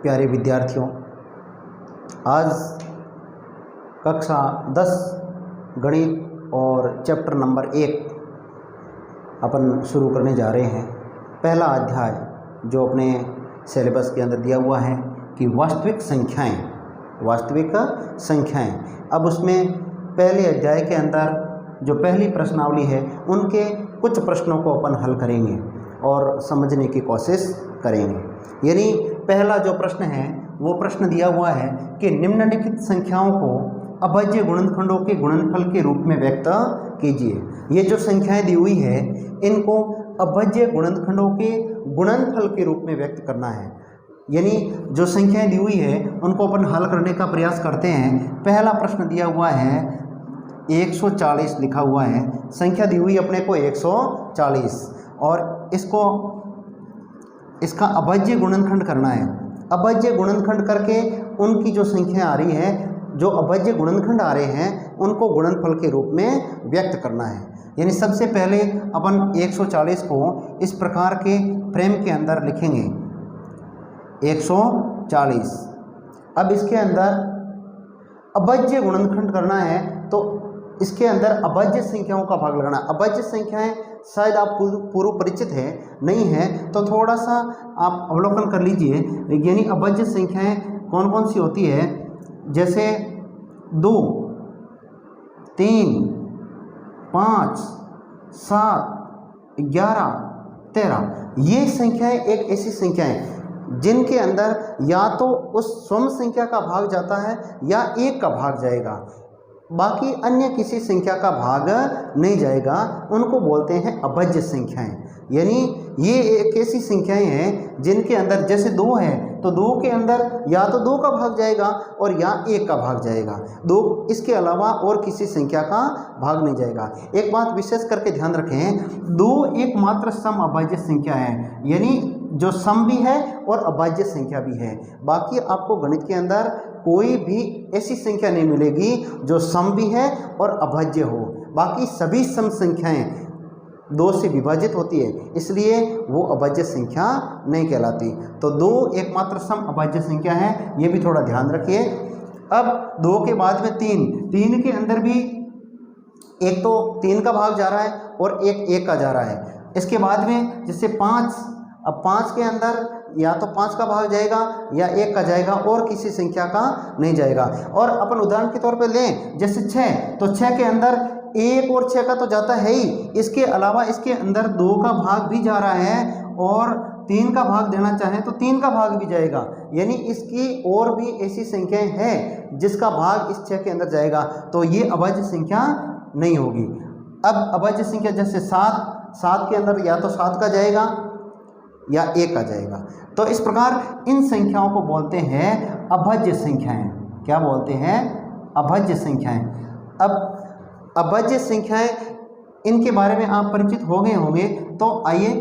प्यारे विद्यार्थियों, आज कक्षा 10 गणित और चैप्टर नंबर 1 अपन शुरू करने जा रहे हैं। पहला अध्याय जो अपने सिलेबस के अंदर दिया हुआ है कि वास्तविक संख्याएं। अब उसमें पहले अध्याय के अंदर जो पहली प्रश्नावली है उनके कुछ प्रश्नों को अपन हल करेंगे और समझने की कोशिश करेंगे। यानी पहला जो प्रश्न है वो प्रश्न दिया हुआ है कि निम्नलिखित संख्याओं को अभाज्य गुणनखंडों के गुणनफल के रूप में व्यक्त कीजिए। ये जो संख्याएं दी हुई है इनको अभाज्य गुणनखंडों के गुणनफल के रूप में व्यक्त करना है। यानी जो संख्याएं दी हुई है उनको अपन हल करने का प्रयास करते हैं। पहला प्रश्न दिया हुआ है 140 लिखा हुआ है, संख्या दी हुई अपने को 140 और इसका अभाज्य गुणनखंड करना है। अभाज्य गुणनखंड करके उनकी जो संख्या आ रही है, जो अभाज्य गुणनखंड आ रहे हैं उनको गुणनफल के रूप में व्यक्त करना है। यानी सबसे पहले अपन 140 को इस प्रकार के फ्रेम के अंदर लिखेंगे 140। अब इसके अंदर अभाज्य गुणनखंड करना है तो इसके अंदर अभाज्य संख्याओं का भाग लगाना। अभाज्य संख्याएं शायद आप पूर्व परिचित है, नहीं है तो थोड़ा सा आप अवलोकन कर लीजिए। यानी अभाज्य संख्याएं कौन कौन सी होती है, जैसे 2, 3, 5, 7, 11, 13। ये संख्याएं एक ऐसी संख्याएं जिनके अंदर या तो उस सम संख्या का भाग जाता है या 1 का भाग जाएगा, बाकी अन्य किसी संख्या का भाग नहीं जाएगा। उनको बोलते हैं अभाज्य संख्याएं। यानी ये एक ऐसी संख्याएं हैं जिनके अंदर जैसे 2 है तो 2 के अंदर या तो 2 का भाग जाएगा और या 1 का भाग जाएगा, 2 इसके अलावा और किसी संख्या का भाग नहीं जाएगा। एक बात विशेष करके ध्यान रखें, 2 एकमात्र सम अभाज्य संख्या है, यानी जो सम भी है और अभाज्य संख्या भी है। बाकी आपको गणित के अंदर कोई भी ऐसी संख्या नहीं मिलेगी जो सम भी है और अभाज्य हो। बाकी सभी सम संख्याएं 2 से विभाजित होती है, इसलिए वो अभाज्य संख्या नहीं कहलाती। तो 2 एकमात्र सम अभाज्य संख्या है, ये भी थोड़ा ध्यान रखिए। अब 2 के बाद में 3 के अंदर भी एक तो 3 का भाग जा रहा है और एक 1 का जा रहा है। इसके बाद में जैसे 5, अब 5 के अंदर या तो 5 का भाग जाएगा या 1 का जाएगा और किसी संख्या का नहीं जाएगा। और अपन उदाहरण के तौर पे लें जैसे 6, तो 6 के अंदर 1 और 6 का तो जाता है ही, इसके अलावा इसके अंदर 2 का भाग भी जा रहा है और 3 का भाग देना चाहें तो 3 का भाग भी जाएगा। यानी इसकी और भी ऐसी संख्याएं हैं जिसका भाग इस 6 के अंदर जाएगा, तो ये अभाज्य संख्या नहीं होगी। अब अभाज्य संख्या जैसे 7 के अंदर या तो 7 का जाएगा या 1 का जाएगा। तो इस प्रकार इन संख्याओं को बोलते हैं अभाज्य संख्याएं। क्या बोलते हैं? अभाज्य संख्याएं। अब अभाज्य संख्याएं, इनके बारे में आप परिचित हो गए होंगे। तो आइए,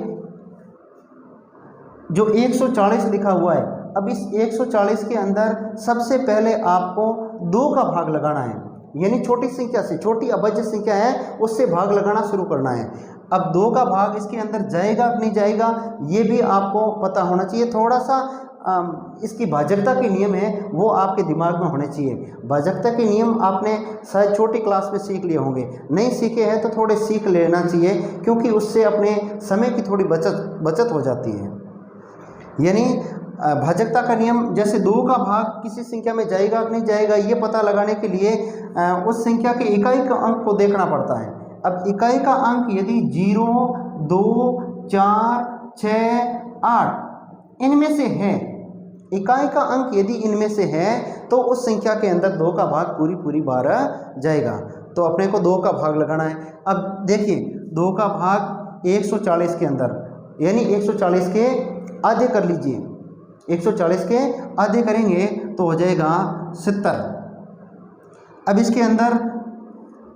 जो 140 लिखा हुआ है, अब इस 140 के अंदर सबसे पहले आपको 2 का भाग लगाना है। यानी छोटी संख्या से, छोटी अभाज्य संख्या है उससे भाग लगाना शुरू करना है। अब 2 का भाग इसके अंदर जाएगा कि नहीं जाएगा ये भी आपको पता होना चाहिए। थोड़ा सा इसकी भाजकता के नियम है वो आपके दिमाग में होने चाहिए। भाजकता के नियम आपने शायद छोटी क्लास में सीख लिए होंगे, नहीं सीखे हैं तो थोड़े सीख लेना चाहिए, क्योंकि उससे अपने समय की थोड़ी बचत हो जाती है। यानी भाजकता का नियम, जैसे 2 का भाग किसी संख्या में जाएगा कि नहीं जाएगा ये पता लगाने के लिए उस संख्या के इकाई का अंक को देखना पड़ता है। अब इकाई का अंक यदि 0, 2, 4, 6, 8 इनमें से है, इकाई का अंक यदि इनमें से है तो उस संख्या के अंदर 2 का भाग पूरी बार जाएगा। तो अपने को 2 का भाग लगाना है। अब देखिए 2 का भाग 140 के अंदर, यानी 140 के आधे कर लीजिए, 140 के आधे करेंगे तो हो जाएगा 70। अब इसके अंदर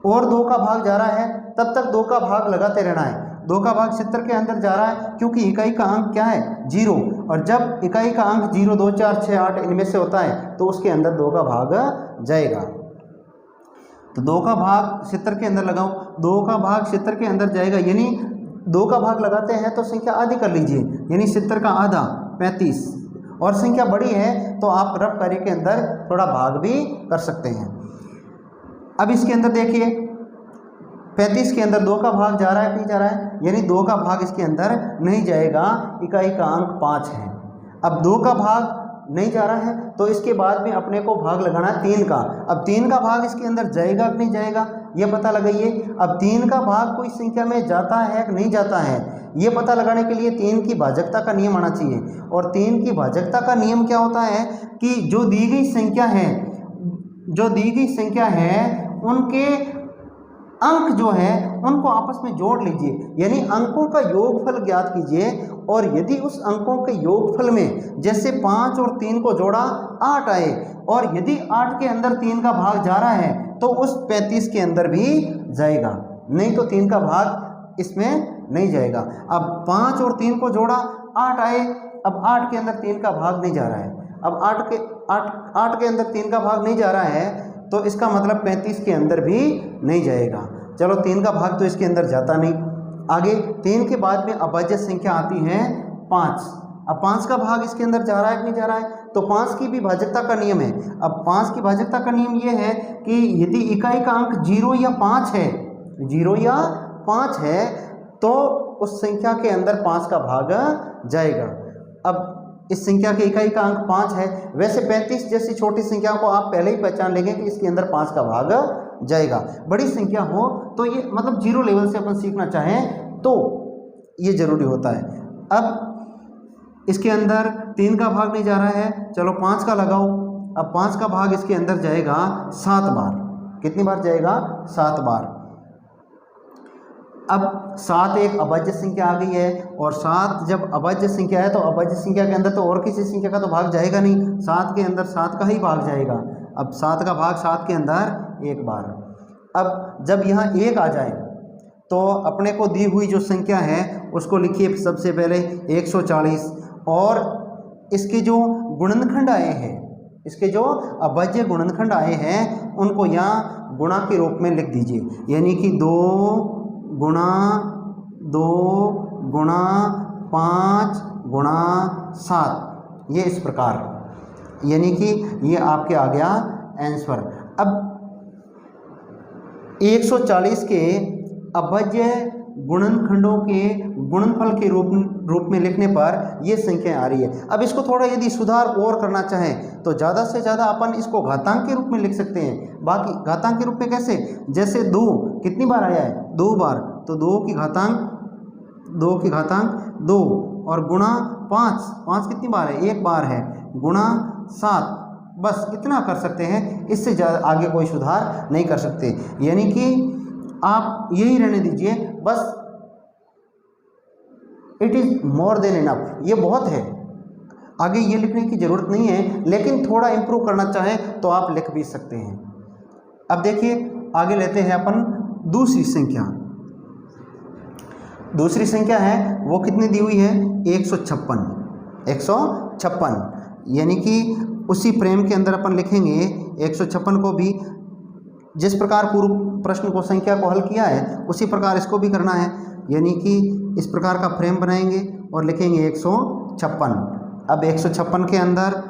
और 2 का भाग जा रहा है, तब तक 2 का भाग लगाते रहना है। 2 का भाग 70 के अंदर जा रहा है क्योंकि इकाई का अंक क्या है? 0, और जब इकाई का अंक 0, 2, 4, 6, 8 इनमें से होता है तो उसके अंदर 2 का भाग जाएगा। तो 2 का भाग 70 के अंदर लगाओ, 2 का भाग 70 के अंदर जाएगा, यानी 2 का भाग लगाते हैं तो संख्या आधी कर लीजिए, यानी 70 का आधा 35, और संख्या बड़ी है तो आप रफ कार्य के अंदर थोड़ा भाग भी कर सकते हैं। अब इसके अंदर देखिए 35 के अंदर 2 का भाग जा रहा है नहीं जा रहा है, यानी 2 का भाग इसके अंदर नहीं जाएगा, इकाई का अंक 5 है। अब 2 का भाग नहीं जा रहा है तो इसके बाद में अपने को भाग लगाना है 3 का। अब 3 का भाग इसके अंदर जाएगा कि नहीं जाएगा ये पता लगाइए। अब 3 का भाग कोई संख्या में जाता है कि नहीं जाता है ये पता लगाने के लिए 3 की भाजकता का नियम आना चाहिए। और 3 की भाजकता का नियम क्या होता है कि जो दी गई संख्या है उनके अंक जो है उनको आपस में जोड़ लीजिए, यानी अंकों का योगफल ज्ञात कीजिए। और यदि उस अंकों के योगफल में जैसे 5 और 3 को जोड़ा 8 आए, और यदि 8 के अंदर 3 का भाग जा रहा है तो उस 35 के अंदर भी जाएगा, नहीं तो 3 का भाग इसमें नहीं जाएगा। अब 5 और 3 को जोड़ा 8 आए, अब 8 के अंदर 3 का भाग नहीं जा रहा है। अब 8 के अंदर 3 का भाग नहीं जा रहा है तो इसका मतलब 35 के अंदर भी नहीं जाएगा। चलो 3 का भाग तो इसके अंदर जाता नहीं। आगे 3 के बाद में अभाज्य संख्या आती है 5। अब 5 का भाग इसके अंदर जा रहा है कि नहीं जा रहा है, तो 5 की भी भाजकता का नियम है। अब 5 की भाजकता का नियम ये है कि यदि इकाई का अंक 0 या 5 है तो उस संख्या के अंदर 5 का भाग जाएगा। अब इस संख्या के इकाई का अंक 5 है, वैसे 35 जैसी छोटी संख्या को आप पहले ही पहचान लेंगे कि इसके अंदर 5 का भाग जाएगा। बड़ी संख्या हो तो ये मतलब 0 लेवल से अपन सीखना चाहें तो ये जरूरी होता है। अब इसके अंदर 3 का भाग नहीं जा रहा है, चलो 5 का लगाओ। अब 5 का भाग इसके अंदर जाएगा 7 बार। कितनी बार जाएगा? 7 बार। अब 7 एक अभाज्य संख्या आ गई है, और 7 जब अभाज्य संख्या है तो अभाज्य संख्या के अंदर तो और किसी संख्या का तो भाग जाएगा नहीं, 7 के अंदर 7 का ही भाग जाएगा। अब 7 का भाग 7 के अंदर एक बार। अब जब यहाँ 1 आ जाए तो अपने को दी हुई जो संख्या है उसको लिखिए सबसे पहले 140, और इसके जो गुणनखंड आए हैं, इसके जो अभाज्य गुणनखंड आए हैं उनको यहाँ गुणा के रूप में लिख दीजिए, यानी कि 2 गुणा 2 गुणा 5 गुणा 7, ये इस प्रकार, यानी कि ये आपके आ गया आंसर। अब 140 के अभाज्य गुणनखंडों के गुणनफल के रूप में लिखने पर ये संख्या आ रही है। अब इसको थोड़ा यदि सुधार और करना चाहें तो ज़्यादा से ज़्यादा अपन इसको घातांक के रूप में लिख सकते हैं। बाकी घातांक के रूप में कैसे? जैसे 2 कितनी बार आया है? 2 बार, तो 2 की घातांक 2, और गुणा 5 कितनी बार है? 1 बार है, गुणा 7, बस इतना कर सकते हैं, इससे ज़्यादा आगे कोई सुधार नहीं कर सकते। यानी कि आप यही रहने दीजिए, बस it is more than enough, ये बहुत है, आगे ये लिखने की ज़रूरत नहीं है। लेकिन थोड़ा इम्प्रूव करना चाहें तो आप लिख भी सकते हैं। अब देखिए आगे लेते हैं अपन दूसरी संख्या। दूसरी संख्या है वो कितनी दी हुई है? 156, यानी कि उसी प्रेम के अंदर अपन लिखेंगे 156 को भी, जिस प्रकार पूर्व प्रश्न को संख्या को हल किया है उसी प्रकार इसको भी करना है, यानी कि इस प्रकार का फ्रेम बनाएंगे और लिखेंगे 156। अब 156 के अंदर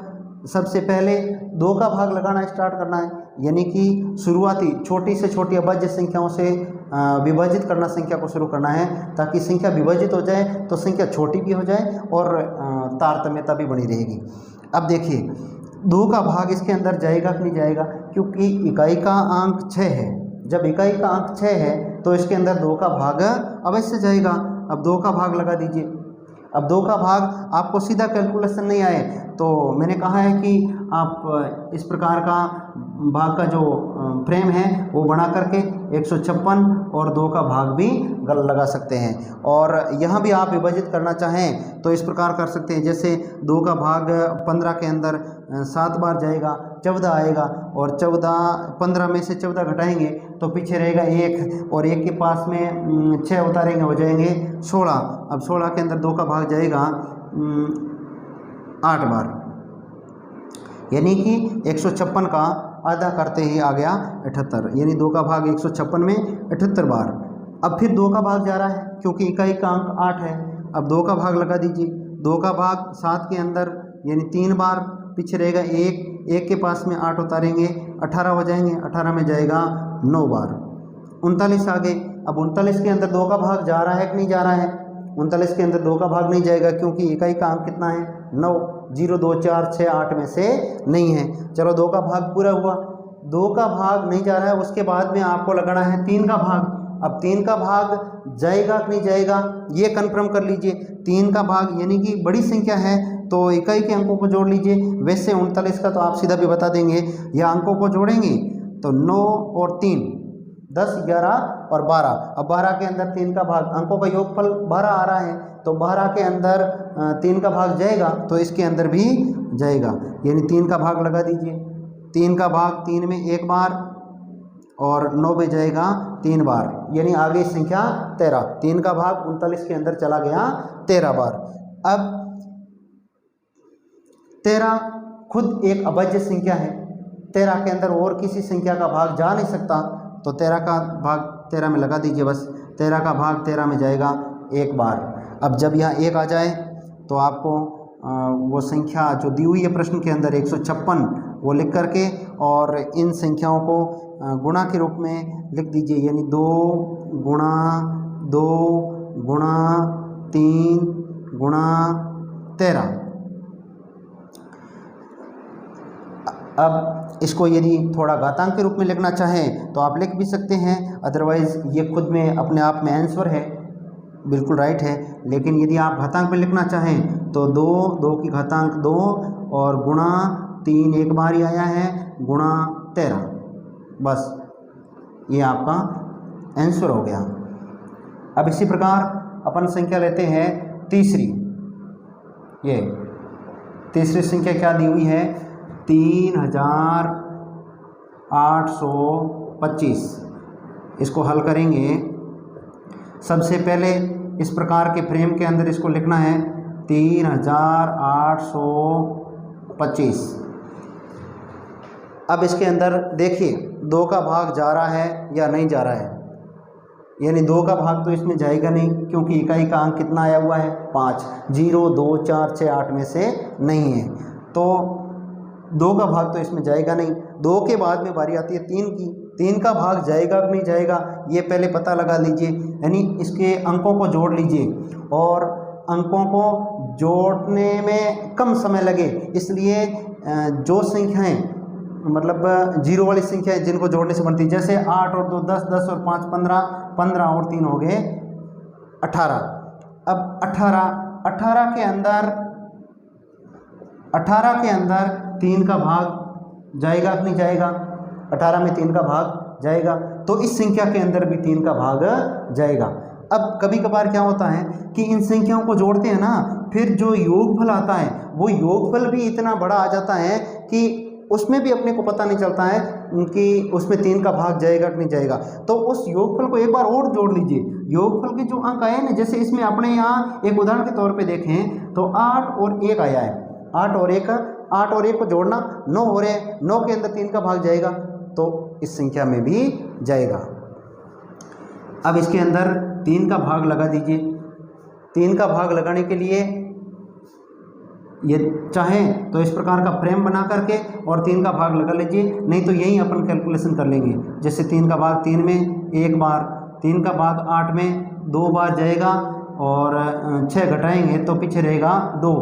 सबसे पहले 2 का भाग लगाना स्टार्ट करना है, यानी कि शुरुआती छोटी से छोटी अभाज्य संख्याओं से विभाजित करना संख्या को शुरू करना है, ताकि संख्या विभाजित हो जाए तो संख्या छोटी भी हो जाए और तारतम्यता भी बनी रहेगी। अब देखिए 2 का भाग इसके अंदर जाएगा कि नहीं जाएगा, क्योंकि इकाई का अंक 6 है। जब इकाई का अंक 6 है तो इसके अंदर 2 का भाग अवश्य जाएगा। अब 2 का भाग लगा दीजिए। अब 2 का भाग आपको सीधा कैलकुलेशन नहीं आए तो मैंने कहा है कि आप इस प्रकार का भाग का जो फ्रेम है वो बना करके 156 और 2 का भाग भी लगा सकते हैं। और यहाँ भी आप विभाजित करना चाहें तो इस प्रकार कर सकते हैं, जैसे 2 का भाग 15 के अंदर 7 बार जाएगा, 14 आएगा, और 15 में से 14 घटाएंगे तो पीछे रहेगा 1, और 1 के पास में 6 उतारेंगे हो जाएंगे 16। अब 16 के अंदर 2 का भाग जाएगा 8 बार, यानी कि 156 का आधा करते ही आ गया 78, यानी 2 का भाग 156 में 78 बार। अब फिर 2 का भाग जा रहा है क्योंकि इकाई का अंक 8 है। अब 2 का भाग लगा दीजिए। 2 का भाग 7 के अंदर यानी 3 बार पीछे रहेगा 1, 1 के पास में 8 उतारेंगे 18 हो जाएंगे, 18 में जाएगा 9 बार। 39 आ गए। अब 39 के अंदर 2 का भाग जा रहा है कि नहीं जा रहा है? 39 के अंदर 2 का भाग नहीं जाएगा क्योंकि इकाई का अंक कितना है? 9। 0, 2, 4, 6, 8 में से नहीं है। चलो 2 का भाग पूरा हुआ। 2 का भाग नहीं जा रहा है, उसके बाद में आपको लगाना है 3 का भाग। अब 3 का भाग जाएगा कि नहीं जाएगा ये कन्फर्म कर लीजिए। 3 का भाग यानी कि बड़ी संख्या है तो इकाई के अंकों को जोड़ लीजिए। वैसे 39 का तो आप सीधा भी बता देंगे, या अंकों को जोड़ेंगे तो 9 और 3 10, 11 और 12। अब 12 के अंदर 3 का भाग, अंकों का योगफल 12 आ रहा है तो 12 के अंदर 3 का भाग जाएगा तो इसके अंदर भी जाएगा, यानी 3 का भाग लगा दीजिए। 3 का भाग 3 में 1 बार और 9 में जाएगा 3 बार, यानी आगे संख्या 13। 3 का भाग 39 के अंदर चला गया 13 बार। अब 13 खुद एक अभाज्य संख्या है, 13 के अंदर और किसी संख्या का भाग जा नहीं सकता, तो 13 का भाग 13 में लगा दीजिए बस। 13 का भाग 13 में जाएगा 1 बार। अब जब यहाँ 1 आ जाए तो आपको वो संख्या जो दी हुई है प्रश्न के अंदर 156 वो लिख करके और इन संख्याओं को गुणा के रूप में लिख दीजिए, यानी 2 गुणा 2 गुणा 3 गुणा 13। अब इसको यदि थोड़ा घातांक के रूप में लिखना चाहें तो आप लिख भी सकते हैं, अदरवाइज़ ये खुद में अपने आप में आंसर है, बिल्कुल राइट है। लेकिन यदि आप घातांक में लिखना चाहें तो 2 की घातांक 2 और गुणा 3 एक बार ही आया है गुणा 13, बस ये आपका आंसर हो गया। अब इसी प्रकार अपन संख्या लेते हैं तीसरी। ये तीसरी संख्या क्या दी हुई है? 3825। इसको हल करेंगे। सबसे पहले इस प्रकार के फ्रेम के अंदर इसको लिखना है 3825। अब इसके अंदर देखिए 2 का भाग जा रहा है या नहीं जा रहा है, यानी 2 का भाग तो इसमें जाएगा नहीं क्योंकि इकाई का अंक कितना आया हुआ है? 5। 0, 2, 4, 6, 8 में से नहीं है, तो 2 का भाग तो इसमें जाएगा नहीं। 2 के बाद में बारी आती है 3 की। 3 का भाग जाएगा कि नहीं जाएगा ये पहले पता लगा लीजिए, यानी इसके अंकों को जोड़ लीजिए और अंकों को जोड़ने में कम समय लगे, इसलिए जो संख्याएं मतलब जीरो वाली संख्याएं जिनको जोड़ने से बनती है, जैसे 8 और 2 10, 10 और 5 15, 15 और 3 हो गए 18। अब 18 के अंदर 3 का भाग जाएगा कि नहीं जाएगा? 18 में 3 का भाग जाएगा, तो इस संख्या के अंदर भी 3 का भाग जाएगा। अब कभी कभार क्या होता है कि इन संख्याओं को जोड़ते हैं ना, फिर जो योगफल आता है वो योगफल भी इतना बड़ा आ जाता है कि उसमें भी अपने को पता नहीं चलता है कि उसमें 3 का भाग जाएगा कि नहीं जाएगा। तो उस योगफल को एक बार और जोड़ लीजिए। योगफल के जो अंक आए ना, जैसे इसमें अपने यहाँ एक उदाहरण के तौर पे देखें तो 8 और 1 आया है। 8 और 1 को जोड़ना 9 हो रहे हैं, 9 के अंदर 3 का भाग जाएगा तो इस संख्या में भी जाएगा। अब इसके अंदर 3 का भाग लगा दीजिए। 3 का भाग लगाने के लिए ये चाहें तो इस प्रकार का फ्रेम बना करके और 3 का भाग लगा लीजिए, नहीं तो यही अपन कैलकुलेशन कर लेंगे। जैसे 3 का भाग 3 में 1 बार, 3 का भाग 8 में 2 बार जाएगा और 6 घटाएंगे तो पीछे रहेगा 2।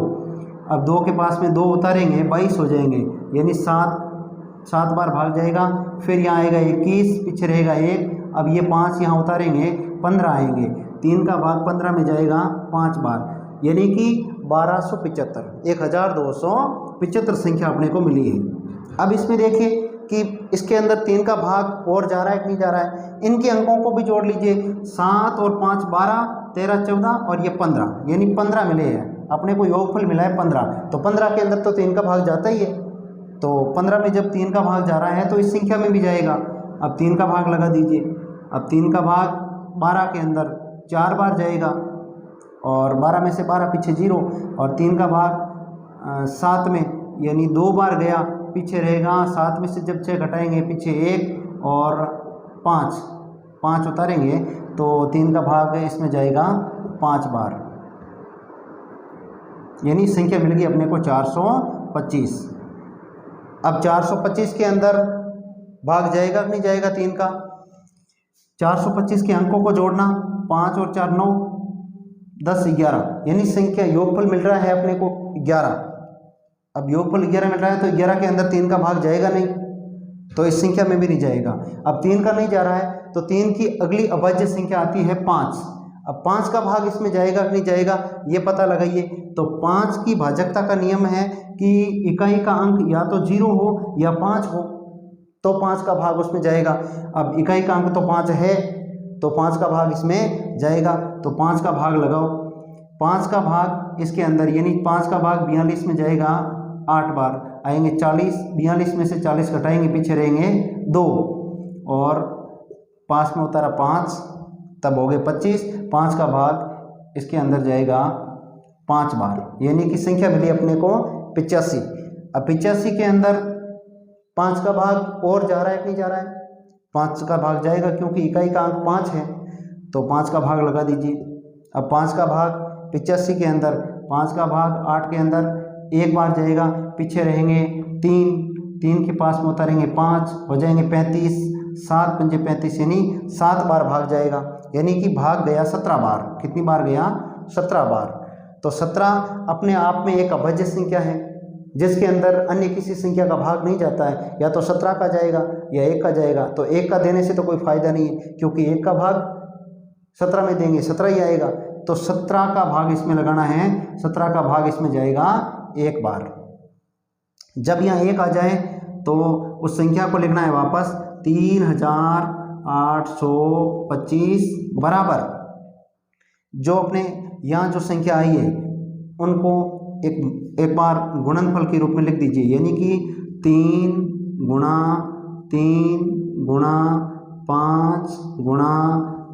अब 2 के पास में 2 उतारेंगे 22 हो जाएंगे, यानी 7 बार भाग जाएगा। फिर यहाँ आएगा 21, पीछे रहेगा 1। अब ये 5 यहाँ उतारेंगे 15 आएंगे। 3 का भाग 15 में जाएगा 5 बार, यानी कि 1275 संख्या अपने को मिली है। अब इसमें देखिए कि इसके अंदर 3 का भाग और जा रहा है कि नहीं जा रहा है। इनके अंकों को भी जोड़ लीजिए। 7 और 5 12, 13 14 और ये 15, यानी 15 मिले हैं अपने को। योगफल मिला है 15, तो 15 के अंदर तो 3 का भाग जाता ही है। तो 15 में जब 3 का भाग जा रहा है तो इस संख्या में भी जाएगा। अब 3 का भाग लगा दीजिए। अब 3 का भाग 12 के अंदर 4 बार जाएगा और 12 में से 12 पीछे 0, और 3 का भाग 7 में यानी 2 बार गया, पीछे रहेगा 7 में से जब 6 घटाएंगे पीछे 1 और 5 उतारेंगे तो 3 का भाग इसमें जाएगा 5 बार। यानी संख्या मिल गई अपने को 425। अब 425 के अंदर भाग जाएगा कि नहीं जाएगा 3 का? 425 के अंकों को जोड़ना, 5 और 4 9, 10 11, यानी संख्या योगफल मिल रहा है अपने को 11। अब योगफल 11 मिल रहा है तो 11 के अंदर 3 का भाग जाएगा नहीं, तो इस संख्या में भी नहीं जाएगा। अब 3 का नहीं जा रहा है तो 3 की अगली अभाज्य संख्या आती है 5। अब 5 का भाग इसमें जाएगा कि नहीं जाएगा ये पता लगाइए। तो 5 की भाजकता का नियम है कि इकाई का अंक या तो 0 हो या 5 हो, तो 5 का भाग उसमें जाएगा। अब इकाई का अंक तो 5 है तो 5 का भाग इसमें जाएगा, तो 5 का भाग लगाओ। 5 का भाग इसके अंदर यानी 5 का भाग 42 में जाएगा 8 बार, आएंगे 40, 42 में से 40 घटाएंगे पीछे रहेंगे 2, और पास में उतारा 5, तब हो गए 25। 5 का भाग इसके अंदर जाएगा 5 बार, यानी कि संख्या मिली अपने को 85। अब 85 के अंदर 5 का भाग और जा रहा है कि नहीं जा रहा है? 5 का भाग जाएगा क्योंकि इकाई का अंक 5 है, तो 5 का भाग लगा दीजिए। अब 5 का भाग 85 के अंदर, 5 का भाग 8 के अंदर एक बार जाएगा, पीछे रहेंगे 3 के पास में उतारेंगे 5, हो जाएंगे 35, 7 पंजे 35, यानी 7 बार भाग जाएगा, यानी कि भाग गया 17 बार। कितनी बार गया? 17 बार। तो 17 अपने आप में एक अभाज्य संख्या है जिसके अंदर अन्य किसी संख्या का भाग नहीं जाता है, या तो 17 का जाएगा या 1 का जाएगा। तो 1 का देने से तो कोई फायदा नहीं है क्योंकि 1 का भाग 17 में देंगे 17 ही आएगा, तो 17 का भाग इसमें लगाना है, 17 का भाग इसमें जाएगा 1 बार। जब यहाँ 1 आ जाए तो उस संख्या को लिखना है वापस 3825 बराबर जो अपने यहाँ जो संख्या आई है उनको एक बार गुणनफल के रूप में लिख दीजिए, यानी कि 3 गुणा 3 गुणा 5 गुणा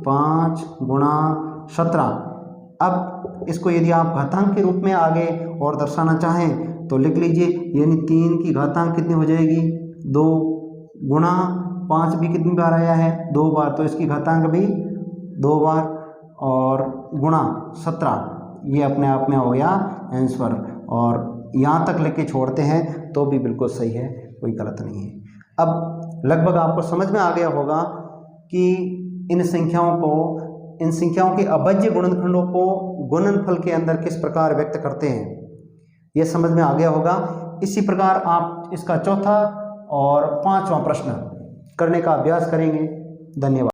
5 गुणा 17। अब इसको यदि आप घातांक के रूप में आगे और दर्शाना चाहें तो लिख लीजिए, यानी 3 की घातांक कितनी हो जाएगी? 2 गुणा 5 भी कितनी बार आया है? 2 बार, तो इसकी घातांक भी 2 बार, और गुणा 17, ये अपने आप में हो गया आंसर। और यहाँ तक लेके छोड़ते हैं तो भी बिल्कुल सही है, कोई गलत नहीं है। अब लगभग आपको समझ में आ गया होगा कि इन संख्याओं के अभाज्य गुणनखंडों को गुणनफल के अंदर किस प्रकार व्यक्त करते हैं, यह समझ में आ गया होगा। इसी प्रकार आप इसका चौथा और 5वां प्रश्न करने का अभ्यास करेंगे। धन्यवाद।